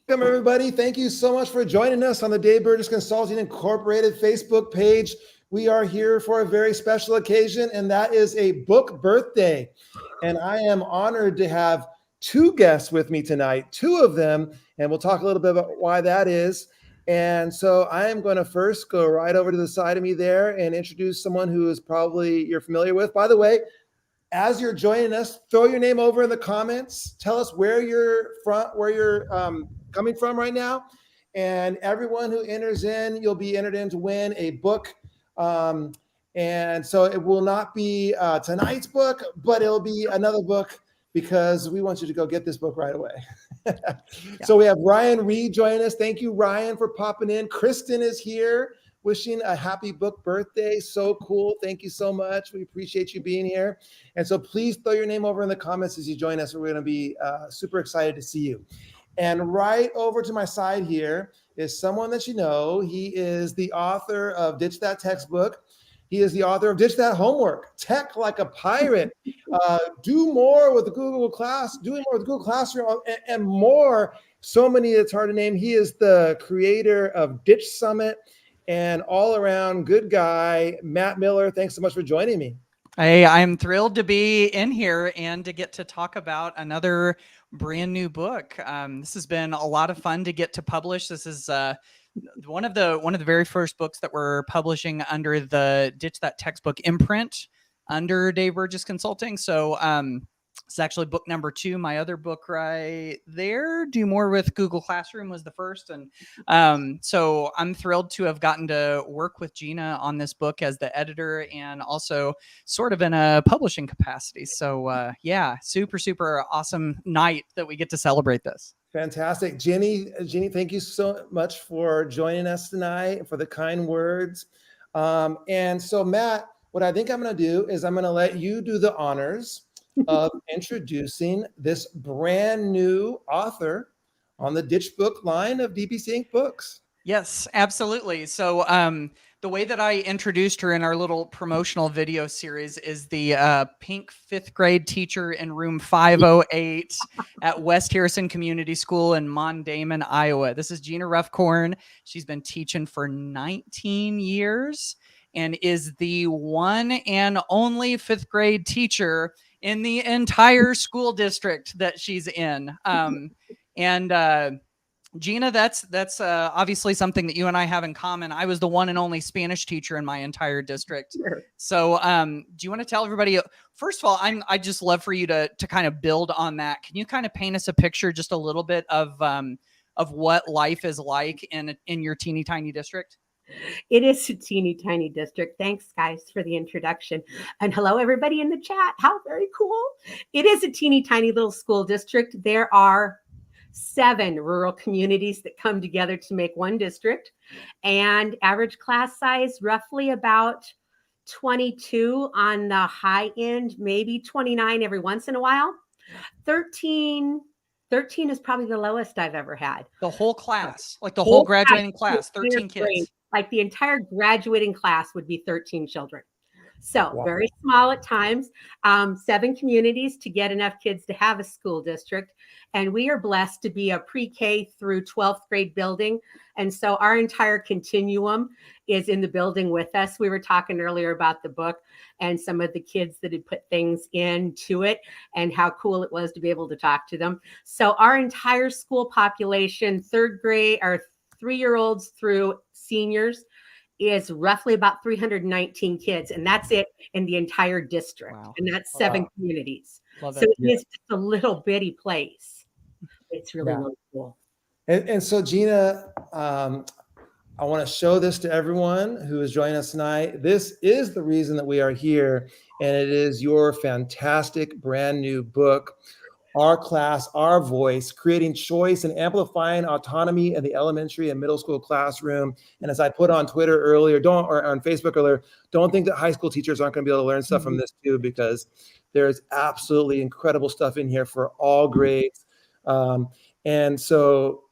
Welcome, everybody. Thank you so much for joining us on the Dave Burgess Consulting Incorporated Facebook page. We are here for a very special occasion, and that is a book birthday. And I am honored to have two guests with me tonight, two of them, and we'll talk a little bit about why that is. And so I am going to first go right over to the side of me there and introduce someone who is probably you're familiar with. By the way, as you're joining us, throw your name over in the comments. Tell us where you're from, coming from right now. And everyone who enters in, you'll be entered in to win a book. And so it will not be tonight's book, but it'll be another book because we want you to go get this book right away. So we have Ryan Reed joining us. Thank you, Ryan, for popping in. Kristen is here. Wishing a happy book birthday. So cool. Thank you so much. We appreciate you being here. And so please throw your name over in the comments as you join us. We're going to be super excited to see you. And right over to my side here is someone that you know. He is the author of Ditch That Textbook. He is the author of Ditch That Homework, Tech Like a Pirate, Do More with the Google Doing More with Google Classroom, and more. So many it's hard to name. He is the creator of Ditch Summit. And all around good guy, Matt Miller. Thanks so much for joining me. Hey, I'm thrilled to be in here and to get to talk about another brand new book. This has been a lot of fun to get to publish. This is one of the very first books that we're publishing under the Ditch That Textbook imprint under Dave Burgess Consulting. So it's actually book number 2. My other book right there, Do More with Google Classroom, was the first. And so I'm thrilled to have gotten to work with Gina on this book as the editor and also sort of in a publishing capacity. So yeah, super awesome night that we get to celebrate this. Fantastic. Jenny, thank you so much for joining us tonight, for the kind words. And so Matt, what I think I'm going to do is I'm going to let you do the honors of introducing this brand new author on the Ditch Book line of DBC Inc. books. Yes, absolutely. So the way that I introduced her in our little promotional video series is the pink 5th grade teacher in room 508 at West Harrison Community School in Mondamon, Iowa. This is Gina Ruffcorn. She's been teaching for 19 years and is the one and only 5th grade teacher in the entire school district that she's in. Gina, that's obviously something that you and I have in common. I was the one and only Spanish teacher in my entire district. Sure. So do you want to tell everybody, first of all, I just love for you to kind of build on that. Can you kind of paint us a picture, just a little bit of what life is like in your teeny tiny district? It is a teeny tiny district. Thanks, guys, for the introduction. And hello, everybody in the chat. How very cool. It is a teeny tiny little school district. There are 7 rural communities that come together to make one district. And average class size, roughly about 22 on the high end, maybe 29 every once in a while. 13 is probably the lowest I've ever had. The whole class, like the whole graduating class, 13 kids. Grade. Like the entire graduating class would be 13 children. So wow. Very small at times, 7 communities to get enough kids to have a school district. And we are blessed to be a pre-K through 12th grade building. And so our entire continuum is in the building with us. We were talking earlier about the book and some of the kids that had put things into it and how cool it was to be able to talk to them. So our entire school population, 3rd grade or 3-year-olds through seniors, is roughly about 319 kids, and that's it in the entire district. Wow. And that's 7 communities. Love so it is just a little bitty place. It's really cool. And so Gina, I want to show this to everyone who is joining us tonight. This is the reason that we are here, and it is your fantastic brand new book, Our Class, Our Voice, Creating Choice and Amplifying Autonomy in the Elementary and Middle School Classroom. And as I put on Twitter earlier, or on Facebook earlier, don't think that high school teachers aren't going to be able to learn stuff from this too, because there's absolutely incredible stuff in here for all grades. And so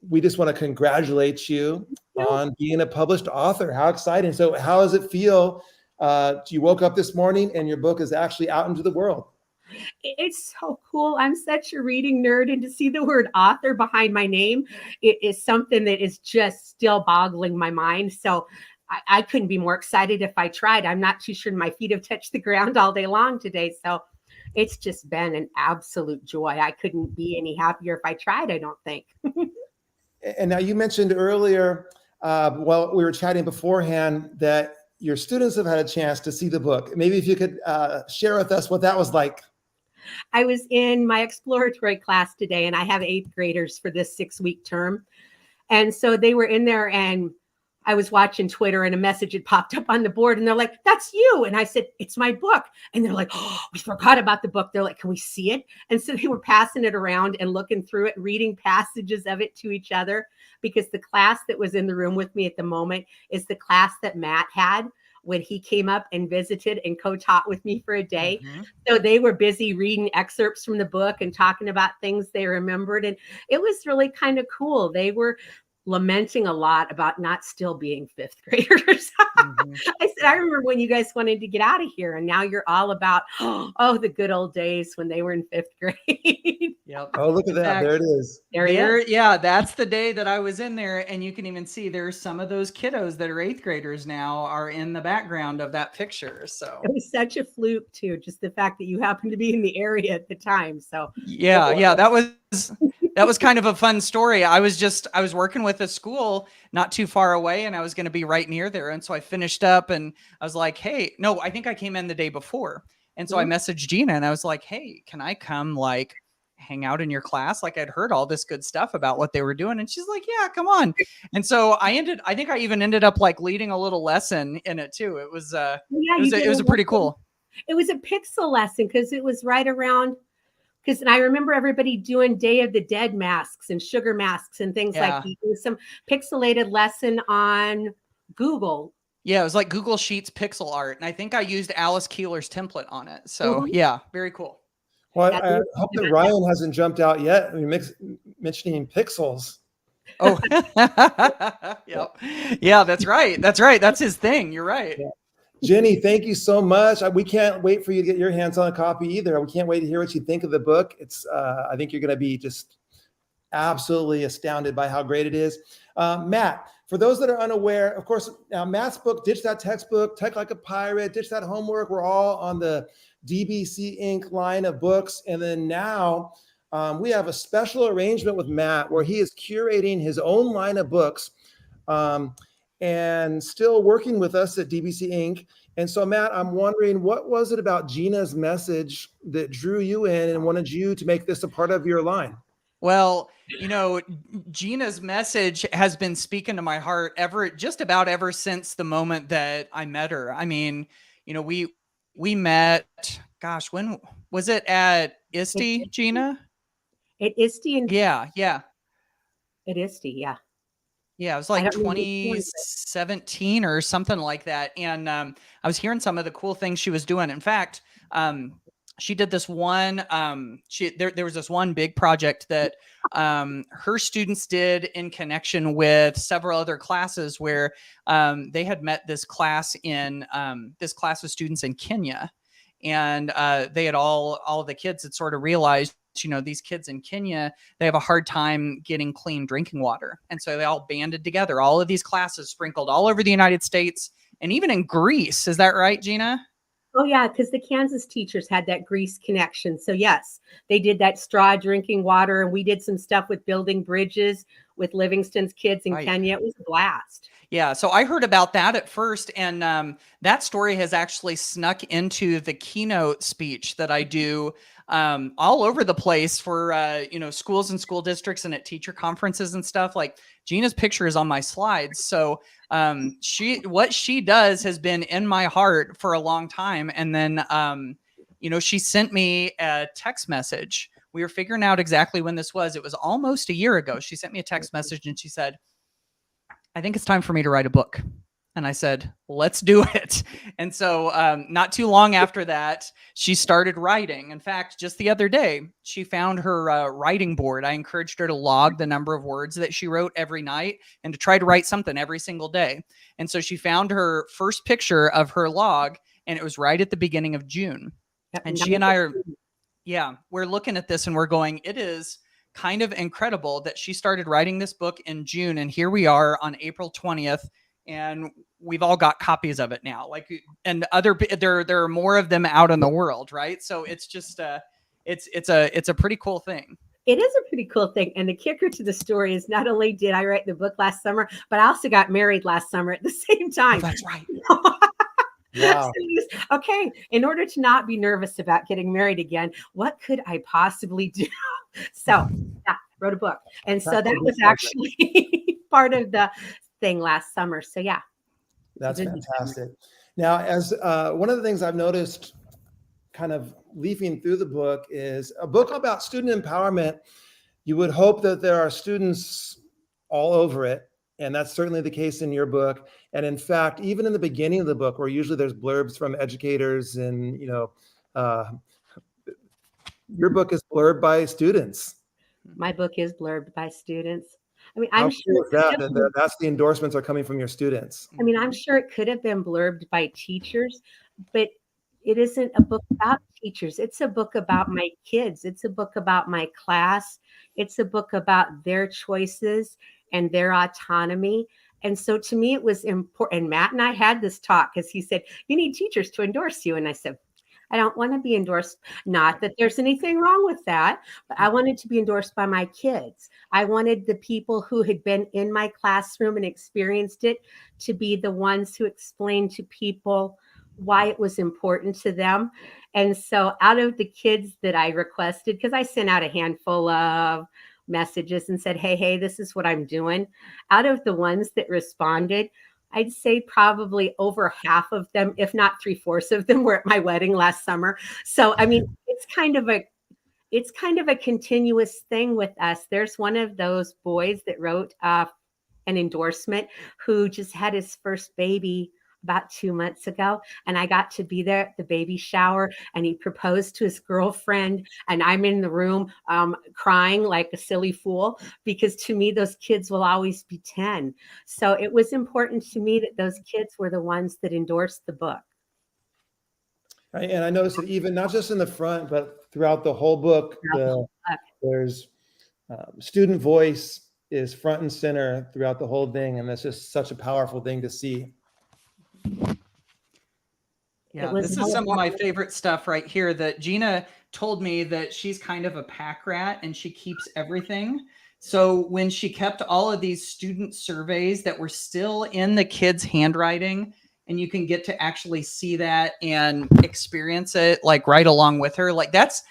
we just want to congratulate you on being a published author. How exciting. So how does it feel? You woke up this morning and your book is actually out into the world? It's so cool. I'm such a reading nerd, and to see the word author behind my name, it is something that is just still boggling my mind. So I couldn't be more excited if I tried. I'm not too sure my feet have touched the ground all day long today. So it's just been an absolute joy. I couldn't be any happier if I tried, I don't think. And now you mentioned earlier, while we were chatting beforehand, that your students have had a chance to see the book. Maybe if you could share with us what that was like. I was in my exploratory class today, and I have 8th graders for this 6-week term. And so they were in there, and I was watching Twitter, and a message had popped up on the board, and they're like, "That's you." And I said, "It's my book." And they're like, "Oh, we forgot about the book." They're like, "Can we see it?" And so they were passing it around and looking through it, reading passages of it to each other, because the class that was in the room with me at the moment is the class that Matt had when he came up and visited and co-taught with me for a day. Mhm. So they were busy reading excerpts from the book and talking about things they remembered. And it was really kind of cool. They were lamenting a lot about not still being 5th graders. Mhm. I said, I remember when you guys wanted to get out of here, and now you're all about, oh, the good old days when they were in 5th grade. Yep. Oh, look at In that. fact, There it is. There he is. yeah, that's the day that I was in there, and you can even see there's some of those kiddos that are 8th graders now are in the background of that picture. So It was such a fluke too, just the fact that you happened to be in the area at the time. So yeah, that was kind of a fun story. I was working with a school not too far away, and I was going to be right near there. And so I finished up, and I was like, "Hey, no, I think I came in the day before." And so I Mhm. messaged Gina, and I was like, "Hey, can I come like hang out in your class?" Like, I'd heard all this good stuff about what they were doing, and she's like, "Yeah, come on." And so I think I even ended up like leading a little lesson in it too. It was Yeah, you did it was a pretty cool. it was a pixel lesson because it was right around, because I remember everybody doing Day of the Dead masks and sugar masks and things like Yeah. that. It was some pixelated lesson on Google. Yeah, it was like Google Sheets pixel art, and I think I used Alice Keeler's template on it. So, Mhm. yeah, very cool. Well, Yeah, I hope that Ryan hasn't jumped out yet. I mean, mentioning pixels. Oh, yep. Yeah, that's right. That's right. That's his thing. You're right. Yeah. Jenny, thank you so much. We can't wait for you to get your hands on a copy either. We can't wait to hear what you think of the book. It's, I think you're going to be just absolutely astounded by how great it is. Matt, for those that are unaware, of course, now Matt's book, Ditch That Textbook, Tech Like a Pirate, Ditch That Homework, we're all on the DBC Inc. line of books. And then now we have a special arrangement with Matt where he is curating his own line of books and still working with us at DBC Inc. And so, Matt, I'm wondering, what was it about Gina's message that drew you in and wanted you to make this a part of your line? Well, Gina's message has been speaking to my heart just about ever since the moment that I met her. I mean, we met, gosh, when was it at ISTE, Gina? It is and Yeah. it is, yeah. Yeah, it was I like don't remember which one, but 2017 or something like that. And I was hearing some of the cool things she was doing. In fact, she did this one. There was this one big project that her students did in connection with several other classes where they had met this class of students in Kenya, and they had all of the kids had sort of realized, these kids in Kenya, they have a hard time getting clean drinking water. And so they all banded together, all of these classes sprinkled all over the United States and even in Greece. Is that right, Gina? oh yeah, because the Kansas teachers had that Greece connection. So yes, they did that straw drinking water, and we did some stuff with building bridges with Livingston's kids in Right. Kenya. It was a blast. Yeah, so I heard about that at first, and that story has actually snuck into the keynote speech that I do all over the place for schools and school districts and at teacher conferences and stuff. Like, Gina's picture is on my slides, so what she does has been in my heart for a long time. And then she sent me a text message. We were figuring out exactly when this was. It was almost a year ago. She sent me a text message and she said, "I think it's time for me to write a book." And I said, "Let's do it." And so not too long after that, she started writing. In fact, just the other day, she found her writing board. I encouraged her to log the number of words that she wrote every night and to try to write something every single day. And so she found her first picture of her log, and it was right at the beginning of June. Yep, And she and I are Yeah, we're looking at this and we're going, it is kind of incredible that she started writing this book in June, and here we are on April 20th, and we've all got copies of it now. Like, and there are more of them out in the world, right? So it's just it's a pretty cool thing. It is a pretty cool thing. And the kicker to the story is not only did I write the book last summer, but I also got married last summer at the same time. Oh, that's right. Wow. Okay, in order to not be nervous about getting married again, what could I possibly do? So, yeah, wrote a book. And so that was actually part of the thing last summer. So, yeah. That's fantastic. Now, as one of the things I've noticed kind of leafing through the book is a book about student empowerment. You would hope that there are students all over it. And that's certainly the case in your book. And in fact, even in the beginning of the book, where usually there's blurbs from educators and, your book is blurbed by students. My book is blurbed by students. I mean, How I'm cool sure is that that's the endorsements are coming from your students. I mean, I'm sure it could have been blurbed by teachers, but it isn't a book about teachers. It's a book about my kids. It's a book about my class. It's a book about their choices and their autonomy. And so to me, it was important. And Matt and I had this talk because he said, you need teachers to endorse you. And I said, I don't want to be endorsed. Not that there's anything wrong with that, but I wanted to be endorsed by my kids. I wanted the people who had been in my classroom and experienced it to be the ones who explained to people why it was important to them. And so out of the kids that I requested, because I sent out a handful of messages and said, hey, this is what I'm doing. Out of the ones that responded, I'd say probably over half of them, if not 3/4 of them, were at my wedding last summer. So, I mean, it's kind of a continuous thing with us. There's one of those boys that wrote an endorsement who just had his first baby about 2 months ago. And I got to be there at the baby shower, and he proposed to his girlfriend. And I'm in the room crying like a silly fool, because to me, those kids will always be 10. So it was important to me that those kids were the ones that endorsed the book. Right. And I noticed that even not just in the front, but throughout the whole book, there's student voice is front and center throughout the whole thing. And that's just such a powerful thing to see. Yeah, this is some of my favorite stuff right here, that Gina told me that she's kind of a pack rat and she keeps everything. So when she kept all of these student surveys that were still in the kids' handwriting, and you can get to actually see that and experience it like right along with her, like that's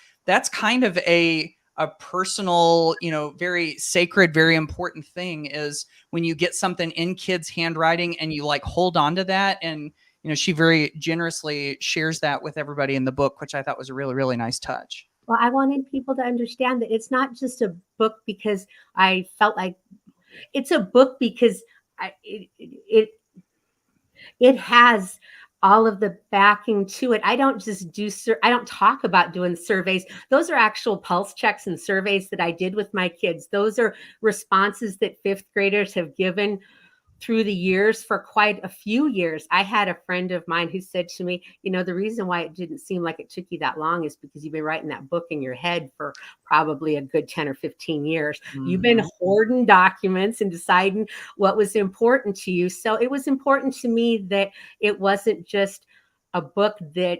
kind of a personal, very sacred, very important thing, is when you get something in kids' handwriting and you like hold on to that. And, she very generously shares that with everybody in the book, which I thought was a really, really nice touch. Well, I wanted people to understand that it's not just a book because I felt like it's a book because it has all of the backing to it. I don't just I don't talk about doing surveys. Those are actual pulse checks and surveys that I did with my kids. Those are responses that 5th graders have given through the years for quite a few years. I had a friend of mine who said to me, the reason why it didn't seem like it took you that long is because you've been writing that book in your head for probably a good 10 or 15 years. Mm-hmm. You've been hoarding documents and deciding what was important to you. So it was important to me that it wasn't just a book that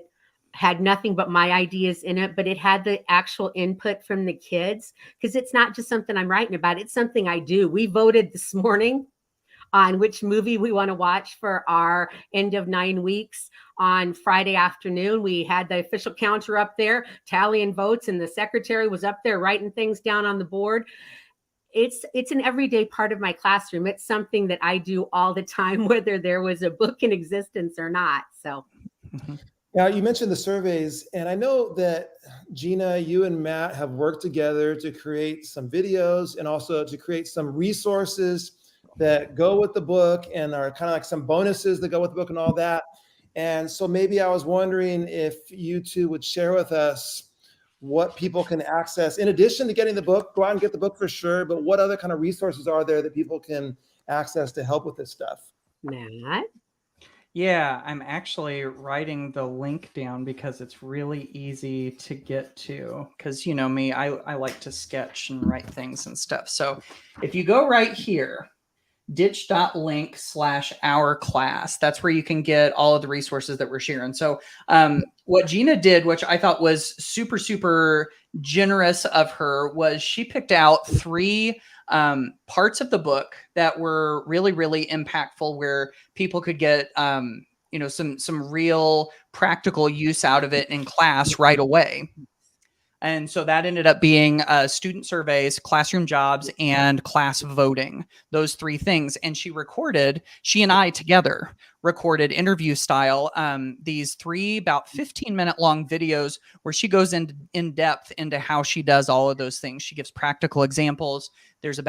had nothing but my ideas in it, but it had the actual input from the kids, because it's not just something I'm writing about. It's something I do. We voted this morning on which movie we want to watch for our end of 9 weeks. On Friday afternoon, we had the official counter up there tallying votes, and the secretary was up there writing things down on the board. It's an everyday part of my classroom. It's something that I do all the time, whether there was a book in existence or not. So. Now, you mentioned the surveys, and I know that Gina, you and Matt have worked together to create some videos and also to create some resources that go with the book and are kind of like some bonuses that go with the book and all that. And so maybe I was wondering if you two would share with us what people can access in addition to getting the book. Go out and get the book for sure, but what other kind of resources are there that people can access to help with this stuff? Matt? Yeah, I'm actually writing the link down because it's really easy to get to. Because you know me, I like to sketch and write things and stuff. So if you go right here, ditch.link/our class. That's where you can get all of the resources that we're sharing. So what Gina did, which I thought was super, super generous of her, was she picked out 3 parts of the book that were really, really impactful, where people could get some real practical use out of it in class right away. And so that ended up being student surveys, classroom jobs, and class voting, those 3 things. And she and I together recorded interview style, these 3 about 15-minute long videos where she goes in depth into how she does all of those things. She gives practical examples. There's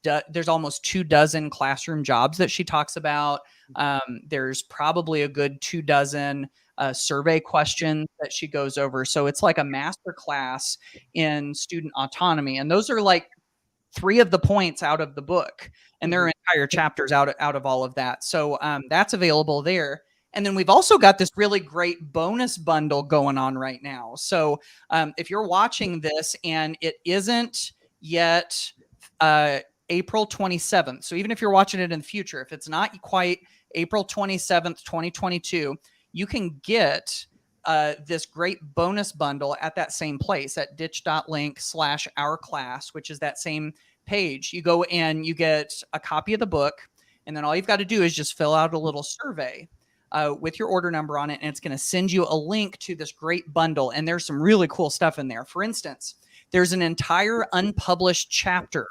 there's almost 2 dozen classroom jobs that she talks about. There's probably a good 2 dozen survey questions that she goes over. So it's like a master class in student autonomy. And those are like 3 of the points out of the book. And there are entire chapters out of all of that. So that's available there. And then we've also got this really great bonus bundle going on right now. So if you're watching this and it isn't yet April 27th, so even if you're watching it in the future, if it's not quite April 27th, 2022, you can get this great bonus bundle at that same place at ditch.link/our class, which is that same page. You go and you get a copy of the book, and then all you've got to do is just fill out a little survey with your order number on it, and it's going to send you a link to this great bundle. And there's some really cool stuff in there. For instance, there's an entire unpublished chapter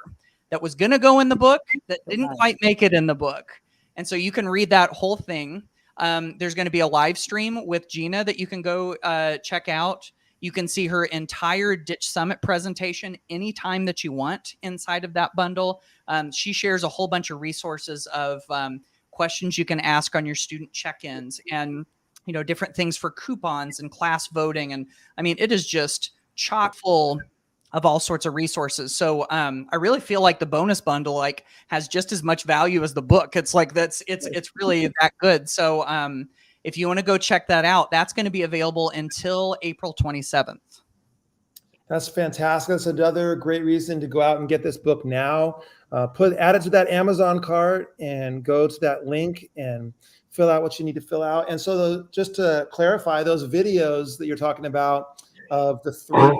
that was going to go in the book that didn't quite make it in the book. And so you can read that whole thing. There's going to be a live stream with Gina that you can go check out. You can see her entire Ditch Summit presentation anytime that you want inside of that bundle. She shares a whole bunch of resources of questions you can ask on your student check-ins, and different things for coupons and class voting. And I mean, it is just chock full of all sorts of resources. So I really feel like the bonus bundle has just as much value as the book. It's like it's really that good. So if you want to go check that out, that's going to be available until April 27th. That's fantastic. That's another great reason to go out and get this book now. Add it to that Amazon cart and go to that link and fill out what you need to fill out. And so just to clarify, those videos that you're talking about of the 3,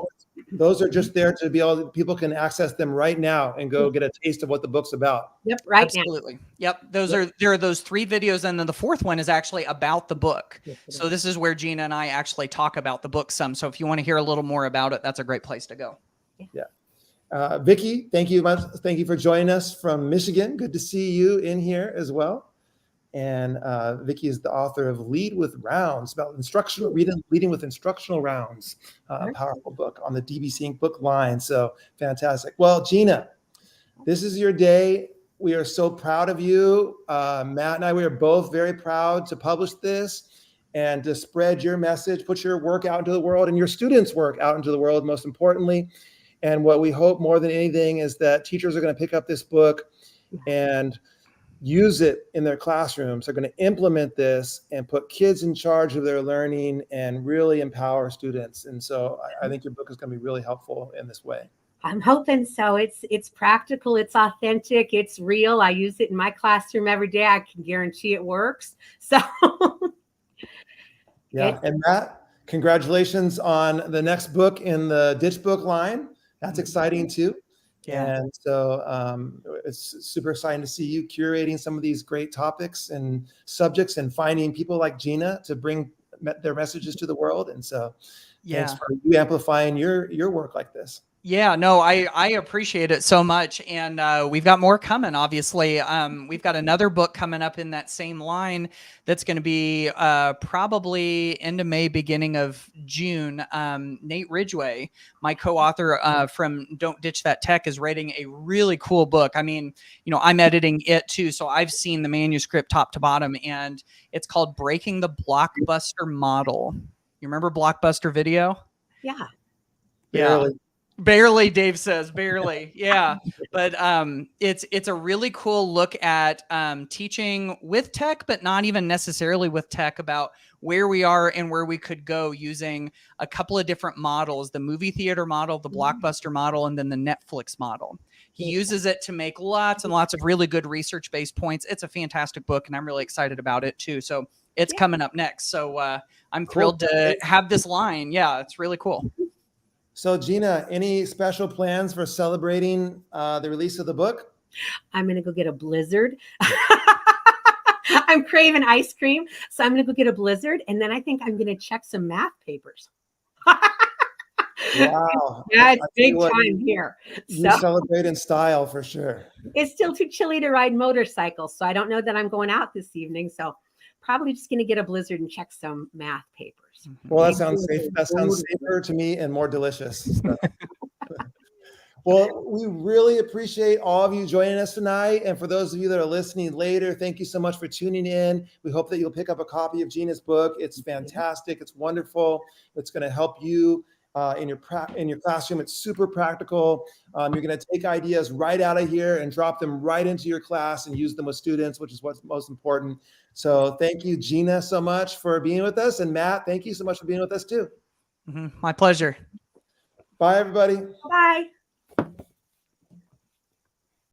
those are just there to be able to, people can access them right now and go get a taste of what the book's about. Yep, right. Absolutely. Now. Yep. There are those 3 videos, and then the 4th one is actually about the book. So this is where Gina and I actually talk about the book some. So if you want to hear a little more about it, that's a great place to go. Yeah. Vicki, thank you much. Thank you for joining us from Michigan. Good to see you in here as well. And Vicki is the author of Lead with Rounds, about leading with instructional rounds, a powerful book on the DBC Inc. book line. So fantastic. Well, Gina, this is your day. We are so proud of you. Matt and I, we are both very proud to publish this and to spread your message, put your work out into the world and your students' work out into the world, most importantly. And what we hope more than anything is that teachers are going to pick up this book and use it in their classrooms. They're going to implement this and put kids in charge of their learning and really empower students. And so I think your book is going to be really helpful in this way. I'm hoping so. It's practical, it's authentic, it's real. I use it in my classroom every day. I can guarantee it works. So yeah. And Matt, congratulations on the next book in the Ditch book line. That's exciting too. Yeah. And so it's super exciting to see you curating some of these great topics and subjects and finding people like Gina to bring their messages to the world. And so thanks for you amplifying your work like this. Yeah, no, I appreciate it so much. And we've got more coming, obviously. We've got another book coming up in that same line that's going to be probably end of May, beginning of June. Nate Ridgway, my co-author from Don't Ditch That Tech, is writing a really cool book. I mean, I'm editing it too, so I've seen the manuscript top to bottom, and it's called Breaking the Blockbuster Model. You remember Blockbuster Video? Yeah. Barely. Barely, Dave says, barely. Yeah. But it's a really cool look at teaching with tech, but not even necessarily with tech, about where we are and where we could go using a couple of different models, the movie theater model, the Blockbuster model, and then the Netflix model. He uses it to make lots and lots of really good research-based points. It's a fantastic book, and I'm really excited about it too. So it's coming up next. So I'm thrilled to have this line. Yeah, it's really cool. So Gina, any special plans for celebrating the release of the book? I'm going to go get a Blizzard. I'm craving ice cream. So I'm going to go get a Blizzard. And then I think I'm going to check some math papers. Wow. Yeah, it's big time here. You celebrate in style for sure. It's still too chilly to ride motorcycles. So I don't know that I'm going out this evening. So probably just going to get a Blizzard and check some math papers. Well, that sounds safe. That sounds safer to me and more delicious. Well, we really appreciate all of you joining us tonight. And for those of you that are listening later, thank you so much for tuning in. We hope that you'll pick up a copy of Gina's book. It's fantastic. It's wonderful. It's going to help you in your classroom. It's super practical. You're going to take ideas right out of here and drop them right into your class and use them with students, which is what's most important. So thank you, Gina, so much for being with us. And Matt, thank you so much for being with us too. My pleasure. Bye, everybody. Bye.